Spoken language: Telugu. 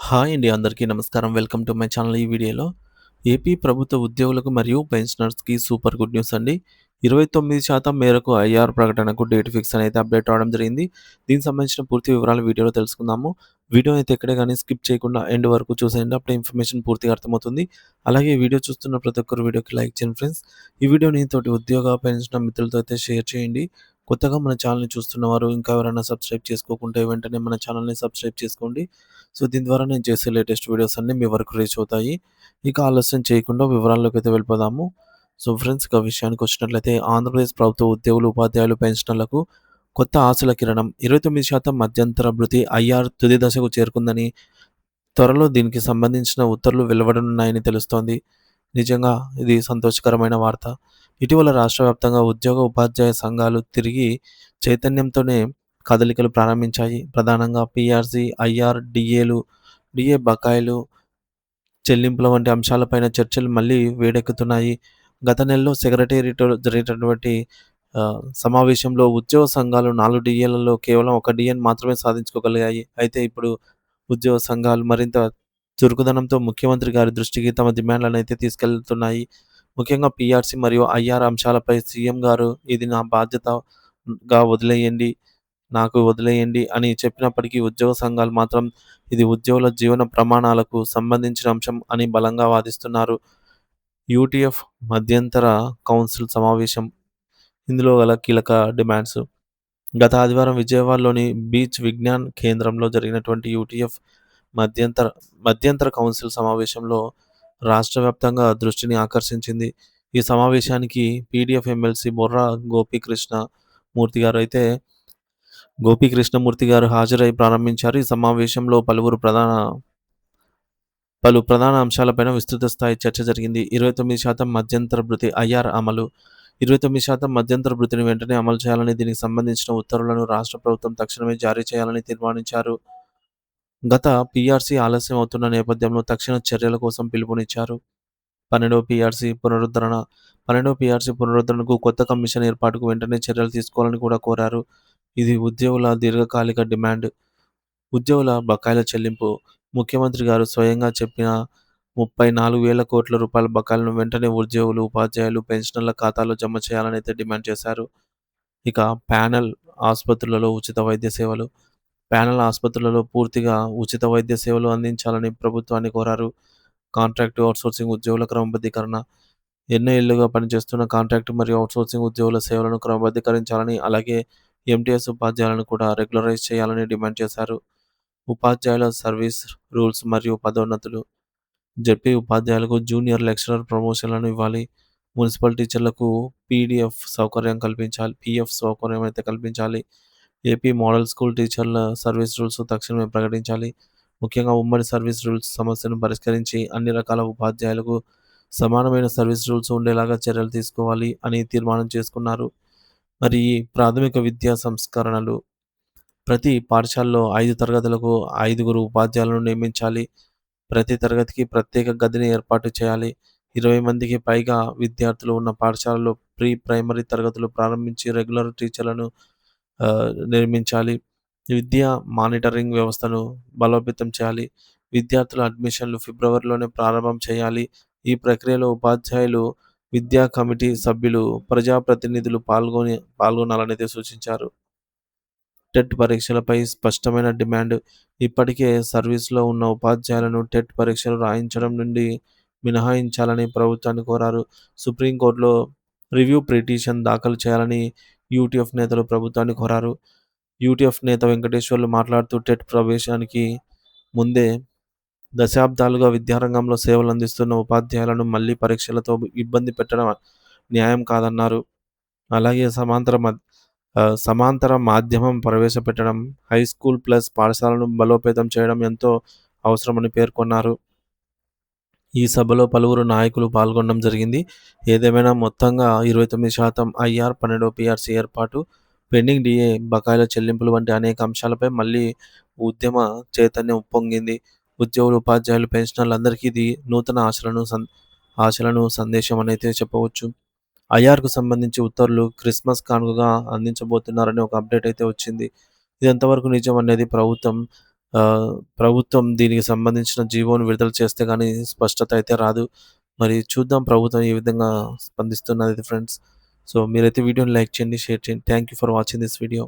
హాయ్ అండి. అందరికీ నమస్కారం. Welcome to my channel. ఈ వీడియోలో ఏపీ ప్రభుత్వ ఉద్యోగులకు మరియు పెన్షనర్స్‌కి సూపర్ గుడ్ న్యూస్ అండి. 29% మేరకు ఐఆర్ ప్రకటనకు డేట్ ఫిక్స్ అని అయితే అప్డేట్ అవ్వడం జరిగింది. దీనికి సంబంధించిన పూర్తి వివరాలు వీడియోలో తెలుసుకుందాము. వీడియోని అయితే ఎక్కడే గాని స్కిప్ చేయకుండా ఎండ్ వరకు చూసేయండి. అప్పుడే ఇన్ఫర్మేషన్ పూర్తిగా అర్థమవుతుంది. అలాగే ఈ వీడియో చూస్తున్న ప్రతి ఒక్కరు వీడియోకి లైక్ చేయండి ఫ్రెండ్స్. ఈ వీడియోని తోటి ఉద్యోగ, పెన్షనర్ మిత్రులతో అయితే షేర్ చేయండి. కొత్తగా మన ఛానల్‌ని చూస్తున్నవారు ఇంకా ఎవరైనా సబ్స్క్రైబ్ చేసుకోకుంటే వెంటనే మన ఛానల్‌ని సబ్స్క్రైబ్ చేసుకోండి. సో, దీని ద్వారా నేను చేసే లేటెస్ట్ వీడియోస్ అన్నీ మీ వరకు రీచ్ అవుతాయి. ఇక ఆలస్యం చేయకుండా వివరాల్లోకైతే వెళ్ళిపోదాము. సో, ఫ్రెండ్స్ ఇక విషయానికొచ్చినట్లయితే ఆంధ్రప్రదేశ్ ప్రభుత్వ ఉద్యోగులు, ఉపాధ్యాయులు, పెన్షనర్లకు కొత్త ఆశల కిరణం 29% మధ్యంతర భృతి ఐఆర్ తుది దశకు చేరుకుందని, త్వరలో దీనికి సంబంధించిన ఉత్తర్వులు వెలువడనున్నాయని తెలుస్తోంది. నిజంగా ఇది సంతోషకరమైన వార్త. ఇటీవల రాష్ట్ర వ్యాప్తంగా ఉద్యోగ, ఉపాధ్యాయ సంఘాలు తిరిగి చైతన్యంతోనే కదలికలు ప్రారంభించాయి. ప్రధానంగా పీఆర్సీ, ఐఆర్, డిఏ బకాయిలు చెల్లింపుల వంటి అంశాలపైన చర్చలు మళ్ళీ వేడెక్కుతున్నాయి. గత నెలలో సెక్రటేరియట్‌లో జరిగినటువంటి సమావేశంలో ఉద్యోగ సంఘాలు 4 డిఏలలో కేవలం 1 డిఏని మాత్రమే సాధించుకోగలిగాయి. అయితే ఇప్పుడు ఉద్యోగ సంఘాలు మరింత చురుకుదనంతో ముఖ్యమంత్రి గారి దృష్టికి తమ డిమాండ్‌లనైతే తీసుకెళ్తున్నాయి. ముఖ్యంగా పీఆర్సీ మరియు ఐఆర్ అంశాలపై సీఎం గారు ఇది నా బాధ్యతగా వదిలేయండి, నాకు వదిలేయండి అని చెప్పినప్పటికీ ఉద్యోగ సంఘాలు మాత్రం ఇది ఉద్యోగుల జీవన ప్రమాణాలకు సంబంధించిన అంశం అని బలంగా వాదిస్తున్నారు. యూటీఎఫ్ మధ్యంతర కౌన్సిల్ సమావేశం. ఇందులో గల కీలక డిమాండ్స్. గత ఆదివారం విజయవాడలోని బీచ్ విజ్ఞాన్ కేంద్రంలో జరిగినటువంటి యూటీఎఫ్ మధ్యంతర మధ్యంతర కౌన్సిల్ సమావేశంలో రాష్ట్ర వ్యాప్తంగా దృష్టిని ఆకర్షించింది. ఈ సమావేశానికి పీడీఎఫ్ ఎమ్మెల్సీ బొర్రా గోపీకృష్ణమూర్తి గారు హాజరై ప్రారంభించారు. ఈ సమావేశంలో పలు ప్రధాన అంశాలపైన విస్తృత స్థాయి చర్చ జరిగింది. 29% మధ్యంతర భృతి ఐఆర్ అమలు. 29% మధ్యంతర భృతిని వెంటనే అమలు చేయాలని, దీనికి సంబంధించిన ఉత్తర్వులను రాష్ట్ర ప్రభుత్వం తక్షణమే జారీ చేయాలని తీర్మానించారు. గత పీఆర్సీ ఆలస్యం అవుతున్న నేపథ్యంలో తక్షణ చర్యల కోసం పిలుపునిచ్చారు. 12వ పీఆర్సీ పునరుద్ధరణ 12వ పీఆర్సీ పునరుద్ధరణకు కొత్త కమిషన్ ఏర్పాటుకు వెంటనే చర్యలు తీసుకోవాలని కూడా కోరారు. ఇది ఉద్యోగుల దీర్ఘకాలిక డిమాండ్. ఉద్యోగుల బకాయిల చెల్లింపు. ముఖ్యమంత్రి గారు స్వయంగా చెప్పిన 34,000 కోట్ల రూపాయల బకాయిలను వెంటనే ఉద్యోగులు, ఉపాధ్యాయులు, పెన్షనర్ల ఖాతాలో జమ చేయాలనైతే డిమాండ్ చేశారు. ఇక ప్యానెల్ ఆసుపత్రులలో ఉచిత వైద్య సేవలు. ప్యానెల్ ఆసుపత్రులలో పూర్తిగా ఉచిత వైద్య సేవలు అందించాలని ప్రభుత్వాన్ని కోరారు. కాంట్రాక్టు, ఔట్‌సోర్సింగ్ ఉద్యోగుల క్రమబద్ధీకరణ. ఎన్నో ఏళ్లుగా పనిచేస్తున్న కాంట్రాక్ట్ మరియు ఔట్‌సోర్సింగ్ ఉద్యోగుల సేవలను క్రమబద్ధీకరించాలని, అలాగే ఎంటీఎస్ ఉపాధ్యాయులను కూడా రెగ్యులరైజ్ చేయాలని డిమాండ్ చేశారు. ఉపాధ్యాయుల సర్వీస్ రూల్స్ మరియు పదోన్నతులు. జెడ్పీ ఉపాధ్యాయులకు జూనియర్ లెక్చరర్ ప్రమోషన్‌లను ఇవ్వాలి. మున్సిపల్ టీచర్లకు పీఎఫ్ సౌకర్యం అయితే కల్పించాలి. ఏపీ మోడల్ స్కూల్ టీచర్ల సర్వీస్ రూల్స్ తక్షణమే ప్రకటించాలి. ముఖ్యంగా ఉమ్మడి సర్వీస్ రూల్స్ సమస్యను పరిష్కరించి అన్ని రకాల ఉపాధ్యాయులకు సమానమైన సర్వీస్ రూల్స్ ఉండేలాగా చర్యలు తీసుకోవాలి అని తీర్మానం చేసుకున్నారు. మరి ఈ ప్రాథమిక విద్యా సంస్కరణలు. ప్రతి పాఠశాలలో 5 తరగతులకు 5గురు ఉపాధ్యాయులను నియమించాలి. ప్రతి తరగతికి ప్రత్యేక గదిని ఏర్పాటు చేయాలి. 20 మందికి పైగా విద్యార్థులు ఉన్న పాఠశాలలో ప్రీ ప్రైమరీ తరగతులు ప్రారంభించి రెగ్యులర్ టీచర్లను నిర్మించాలి. విద్యా మానిటరింగ్ వ్యవస్థను బలోపేతం చేయాలి. విద్యార్థుల అడ్మిషన్లు ఫిబ్రవరిలోనే ప్రారంభం చేయాలి. ఈ ప్రక్రియలో ఉపాధ్యాయులు, విద్యా కమిటీ సభ్యులు, ప్రజాప్రతినిధులు పాల్గొనాలనైతే సూచించారు. టెట్ పరీక్షలపై స్పష్టమైన డిమాండ్. ఇప్పటికే సర్వీస్‌లో ఉన్న ఉపాధ్యాయులను టెట్ పరీక్షలు రాయించడం నుండి మినహాయించాలని ప్రభుత్వాన్ని కోరారు. సుప్రీంకోర్టులో రివ్యూ పిటిషన్ దాఖలు చేయాలని యూటీఎఫ్ నేతలు ప్రభుత్వాన్ని కోరారు. యూటీఎఫ్ నేత వెంకటేశ్వర్లు మాట్లాడుతూ టెట్ ప్రవేశానికి ముందే దశాబ్దాలుగా విద్యారంగంలో సేవలందిస్తున్న ఉపాధ్యాయులను మళ్లీ పరీక్షలతో ఇబ్బంది పెట్టడం న్యాయం కాదన్నారు. అలాగే సమాంతర మాధ్యమం ప్రవేశపెట్టడం, హైస్కూల్ ప్లస్ పాఠశాలను బలోపేతం చేయడం ఎంతో అవసరమని పేర్కొన్నారు. ఈ సభలో పలువురు నాయకులు పాల్గొనడం జరిగింది. ఏదేమైనా మొత్తంగా 29% ఐఆర్, 12వ పీఆర్సీ ఏర్పాటు, పెండింగ్ డీఏ బకాయిల చెల్లింపులు వంటి అనేక అంశాలపై మళ్లీ ఉద్యమ చైతన్యం ఉప్పొంగింది. ఉద్యోగులు, ఉపాధ్యాయులు, పెన్షనర్లందరికీ ఇది నూతన ఆశలను సందేశం అనైతే చెప్పవచ్చు. ఐఆర్‌కు సంబంధించి ఉత్తర్వులు క్రిస్మస్ కానుకగా అందించబోతున్నారని ఒక అప్డేట్ అయితే వచ్చింది. ఇది ఎంతవరకు నిజం అనేది ప్రభుత్వం ఆహ్, ప్రభుత్వం దీనికి సంబంధించిన జీవోని విడుదల చేస్తే గానీ స్పష్టత అయితే రాదు. మరి చూద్దాం ప్రభుత్వం ఏ విధంగా స్పందిస్తున్నది ఫ్రెండ్స్. సో, మీరైతే వీడియోని లైక్ చేయండి, షేర్ చేయండి. Thank you for watching this video.